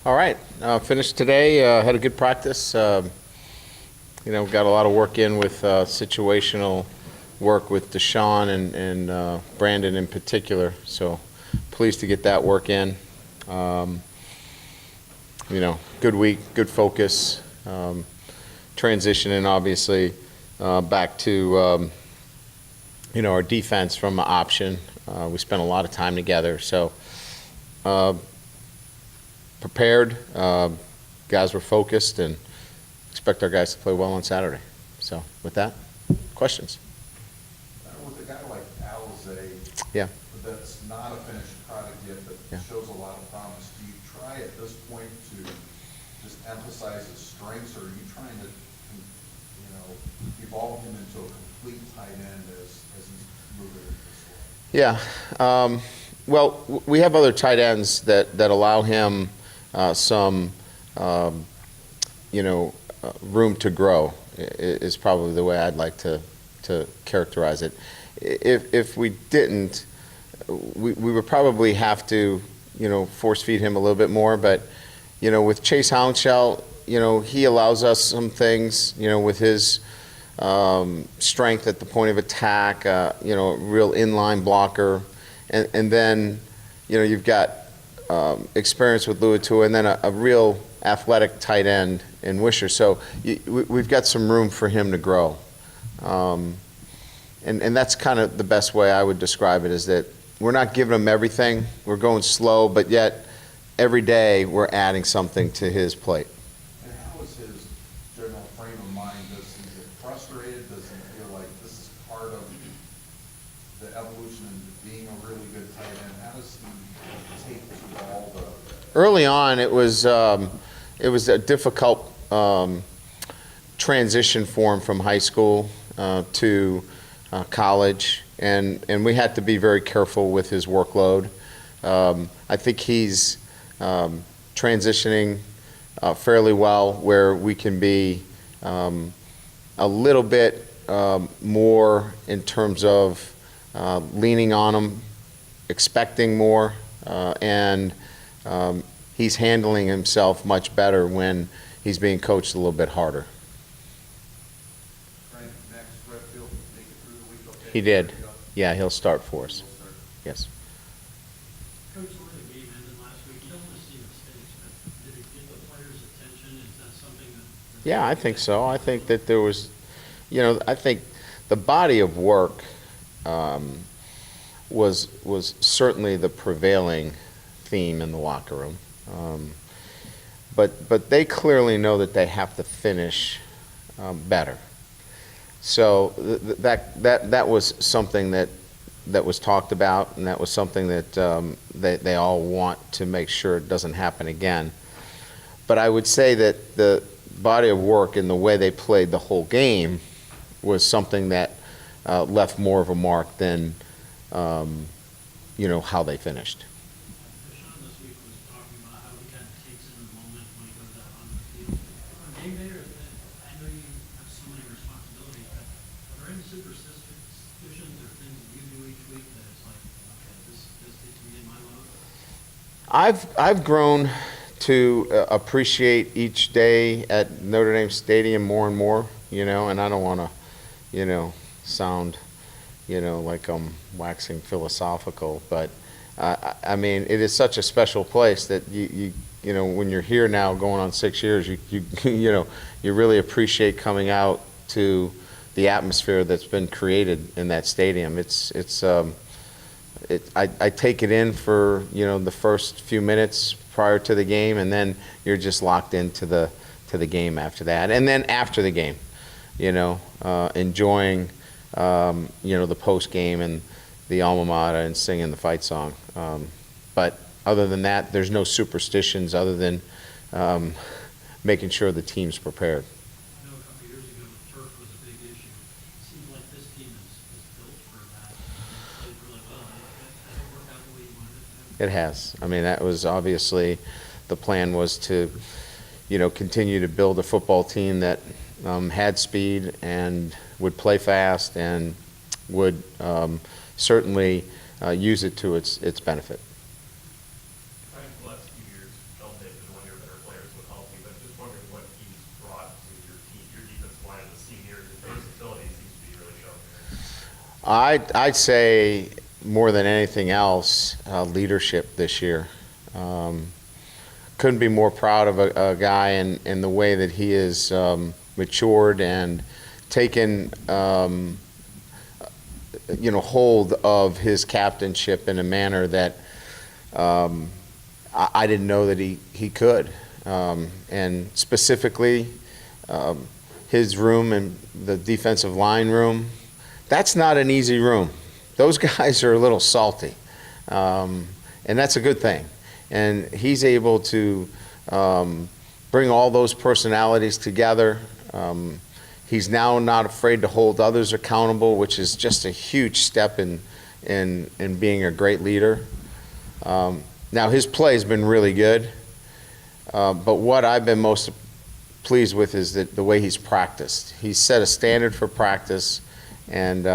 All right, finished today, had a good practice. Got a lot of work in with situational work with Deshaun and Brandon in particular, so pleased to get that work in. Good week, good focus, transitioning obviously back to our defense from an option. We spent a lot of time together, so prepared. Guys were focused and expect our guys to play well on Saturday. So with that, questions? With a guy like Alizé, Yeah. that's not a finished product yet, but Yeah. shows a lot of promise, do you try at this point to just emphasize his strengths, or are you trying to, evolve him into a complete tight end as he's moving this way? Yeah. Well, we have other tight ends that allow him some, room to grow is probably the way I'd like to characterize it. If we didn't, we would probably have to, force feed him a little bit more. But, with Chase Hounshell, he allows us some things, with his strength at the point of attack, a real inline blocker. And then, you've got experience with Luatua, and then a real athletic tight end in Wisher. So we've got some room for him to grow. And that's kind of the best way I would describe it, is that we're not giving him everything. We're going slow, but yet every day we're adding something to his plate. And how is his general frame of mind? Does he get frustrated? Does he feel like this is part of the evolution into being a really good tight end? How does he take to all the... Early on, it was a difficult transition for him from high school to college, and we had to be very careful with his workload. I think he's transitioning fairly well, where we can be a little bit more in terms of leaning on him, expecting more, and he's handling himself much better when he's being coached a little bit harder. Frank, next, Redfield, make it through the week, okay? He did. Yeah, he'll start for us. Yes. Coach, the way the game ended last week, you don't want to see mistakes, but did it get the players' attention? Is that something that... Yeah, I think so. I think that there was, I think the body of work was certainly the prevailing theme in the locker room. But they clearly know that they have to finish better. So that was something that was talked about, and that was something that they all want to make sure it doesn't happen again. But I would say that the body of work and the way they played the whole game was something that left more of a mark than how they finished. Deshaun this week was talking about how he kind of takes in the moment when he goes out on the field. On game day, I know you have so many responsibilities, but are there any superstitions or things that you do each week that it's like, okay, this takes me in my load? I've grown to appreciate each day at Notre Dame Stadium more and more, and I don't want to, sound, like I'm waxing philosophical, but I mean, it is such a special place that you when you're here now going on 6 years, you really appreciate coming out to the atmosphere that's been created in that stadium. I take it in for the first few minutes prior to the game, and then you're just locked into the game after that, and then after the game, enjoying the post game and the alma mater and singing the fight song. But other than that, there's no superstitions other than making sure the team's prepared. I know a couple of years ago, turf was a big issue. It seems like this team is built for that. They played really well. Has it worked out the way you wanted it to? It has. I mean, that was obviously the plan, was to, continue to build a football team that had speed and would play fast and would certainly use it to its benefit. I think the last few years, Delta has been one of your I'd say more than anything else, leadership this year. Couldn't be more proud of a guy in the way that he has matured and taken hold of his captainship in a manner that I didn't know that he could. And specifically, his room and the defensive line room, that's not an easy room. Those guys are a little salty, and that's a good thing. And he's able to bring all those personalities together. He's now not afraid to hold others accountable, which is just a huge step in being a great leader. Now, his play has been really good, but what I've been most pleased with is the way he's practiced. He's set a standard for practice, and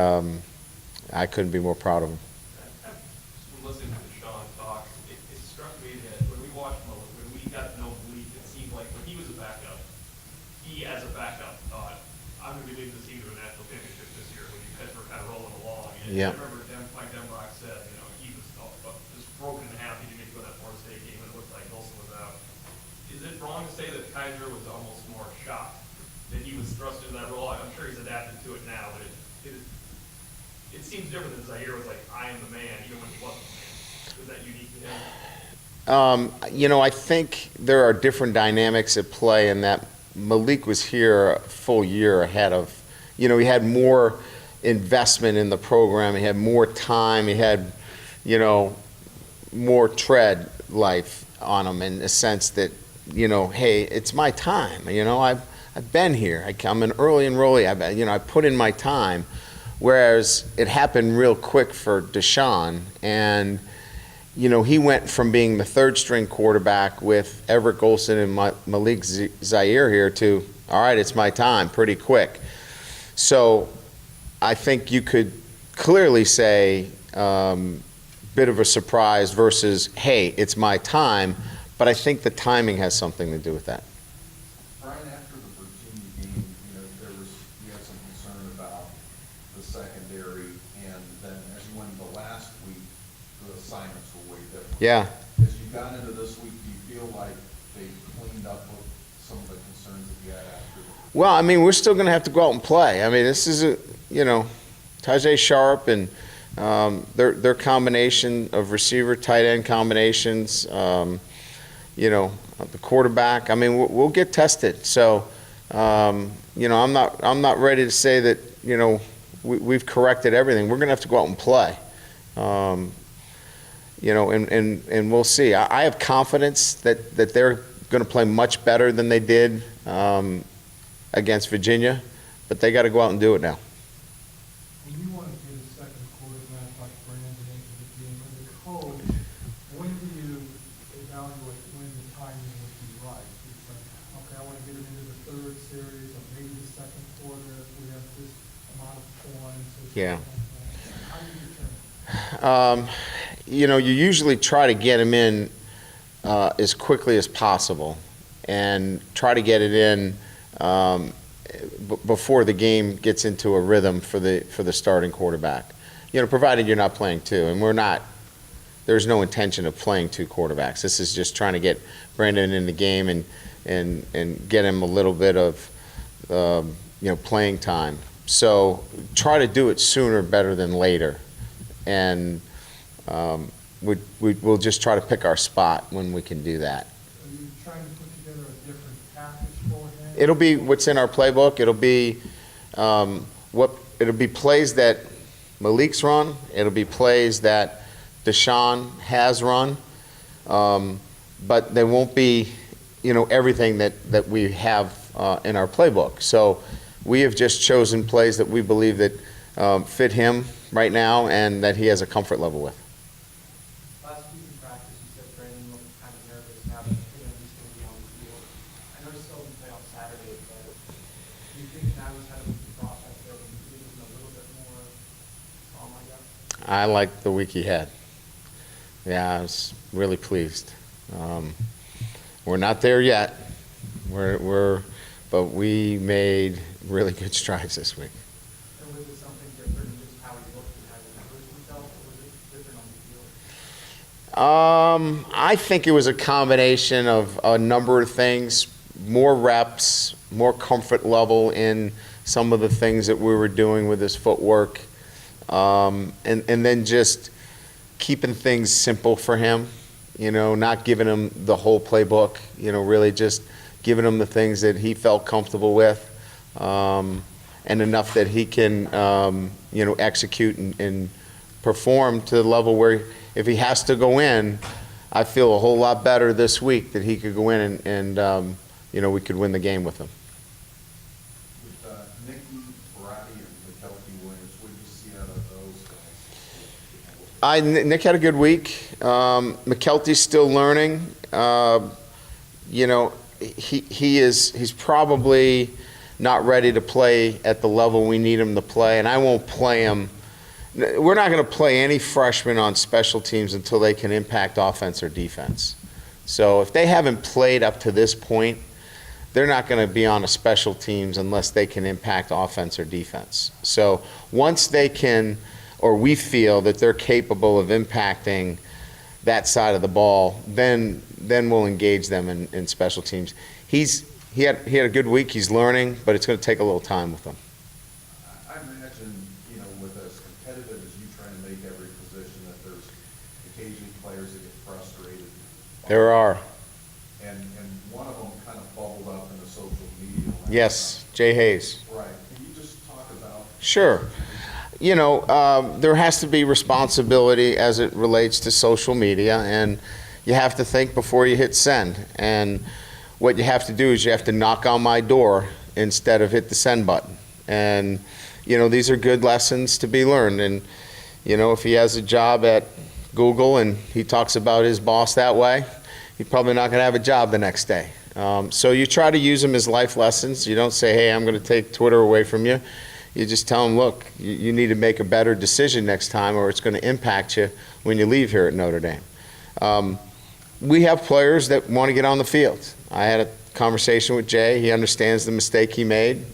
I couldn't be more proud of him. Listening to Sean talk, it struck me that when we watched Malik, when we got to know Malik, it seemed like when he was a backup, he as a backup thought, I'm going to be leading the team to a national championship this year when you guys were kind of rolling along. And Yeah. I remember Mike Denbrock said, he was just broken in half. He didn't get to go to that Florida State game, and it looked like Wilson was out. Is it wrong to say that Kaiser was almost more shocked that he was thrust into that role? I'm sure he's adapted to it now, but it seems different than Zaire was like, I am the man, even when he wasn't the man. Was that unique to him? I think there are different dynamics at play in that Malik was here a full year ahead of, he had more investment in the program, he had more time, he had, more tread life on him in the sense that, hey, it's my time, I've been here, I'm an early enrollee, I put in my time. Whereas it happened real quick for Deshaun, and he went from being the third string quarterback with Everett Golson and Malik Zaire here to, all right, it's my time, pretty quick. So I think you could clearly say bit of a surprise versus, hey, it's my time, but I think the timing has something to do with that. Brian, after the Virginia game, you had some concern about the secondary, and then as you went into last week, the assignments were way different. Yeah. As you got into this week, do you feel like they cleaned up with some of the concerns that you had after? Well, we're still going to have to go out and play. This is Tajay Sharp and their combination of receiver, tight end combinations, the quarterback. We'll get tested. So, I'm not ready to say that, we've corrected everything. We're going to have to go out and play. And we'll see. I have confidence that they're going to play much better than they did against Virginia, but they got to go out and do it now. When you want to get a second quarterback like Brandon into the game, as a coach, when do you evaluate when the timing would be right? It's like, okay, I want to get him into the third series or maybe the second quarter if we have this amount of points. Yeah. How do you determine? You usually try to get him in as quickly as possible and try to get it in before the game gets into a rhythm for the starting quarterback. Provided you're not playing two, and we're not. There's no intention of playing two quarterbacks. This is just trying to get Brandon in the game and get him a little bit of playing time. So try to do it sooner better than later, and we'll just try to pick our spot when we can do that. Are you trying to put together a different package for him? It'll be what's in our playbook. It'll be plays that Malik's run. It'll be plays that Deshaun has run, but they won't be, everything that we have in our playbook. So we have just chosen plays that we believe that fit him right now and that he has a comfort level with. Last week in practice, you said Brandon looked kind of nervous now that he's going to be on the field. I know he's still going to play on Saturday, but do you think now he's had a process there, and he's a little bit more calm, I guess? I like the week he had. Yeah, I was really pleased. We're not there yet. But we made really good strides this week. And was it something different in just how he looked I think it was a combination of a number of things, more reps, more comfort level in some of the things that we were doing with his footwork, and then just keeping things simple for him, not giving him the whole playbook, really just giving him the things that he felt comfortable with, and enough that he can, execute and perform to the level where if he has to go in, I feel a whole lot better this week that he could go in and we could win the game with him. With Nicky, Barati, and McKelty Williams, what did you see out of those guys? Nick had a good week. McKelty's still learning. He's probably not ready to play at the level we need him to play, and I won't play him. We're not going to play any freshmen on special teams until they can impact offense or defense. So if they haven't played up to this point, they're not going to be on a special teams unless they can impact offense or defense. So once they can, or we feel that they're capable of impacting that side of the ball, then we'll engage them in special teams. He had a good week. He's learning, but it's going to take a little time with him. I imagine, with as competitive as you try to make every position, that there's occasionally players that get frustrated. There are. And one of them kind of bubbled up in the social media. Yes, Jay Hayes. Right. Can you just talk about? Sure. There has to be responsibility as it relates to social media, and you have to think before you hit send. And what you have to do is you have to knock on my door instead of hit the send button. And, these are good lessons to be learned. And, if he has a job at Google and he talks about his boss that way, he's probably not going to have a job the next day. So you try to use them as life lessons. You don't say, hey, I'm going to take Twitter away from you. You just tell them, look, you need to make a better decision next time or it's going to impact you when you leave here at Notre Dame. We have players that want to get on the field. I had a conversation with Jay. He understands the mistake he made.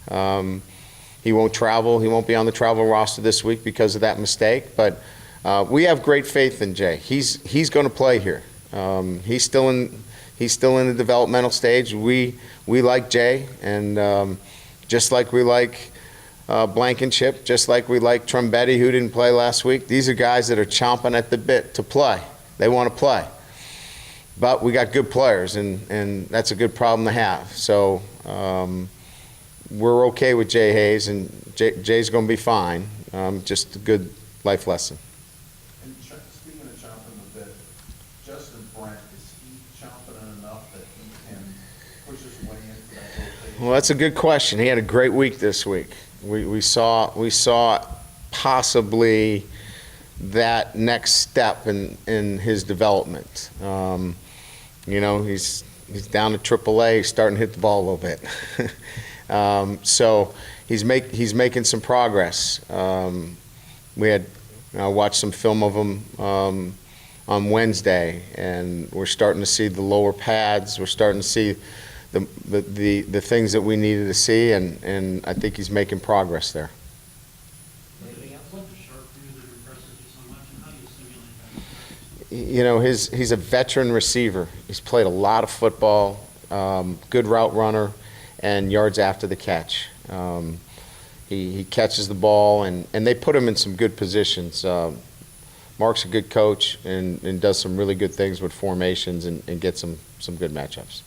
He won't travel. He won't be on the travel roster this week because of that mistake. But we have great faith in Jay. He's going to play here. He's still in the developmental stage. We like Jay, and just like we like Blankenship, just like we like Trumbetti, who didn't play last week. These are guys that are chomping at the bit to play. They want to play. But we got good players, and that's a good problem to have. So we're okay with Jay Hayes, and Jay's going to be fine. Just a good life lesson. And speaking of chomping a bit, Justin Brent, is he chomping enough that he can push his way into that rotation? Well, that's a good question. He had a great week this week. We saw possibly that next step in his development. He's down to AAA. He's starting to hit the ball a little bit. So he's making some progress. I watched some film of him on Wednesday, and we're starting to see the lower pads. We're starting to see the things that we needed to see, and I think he's making progress there. Anything else? What's the sharp view that impresses you so much, and how do you simulate that? He's a veteran receiver. He's played a lot of football, good route runner, and yards after the catch. He catches the ball, and they put him in some good positions. Mark's a good coach and does some really good things with formations and gets some good matchups.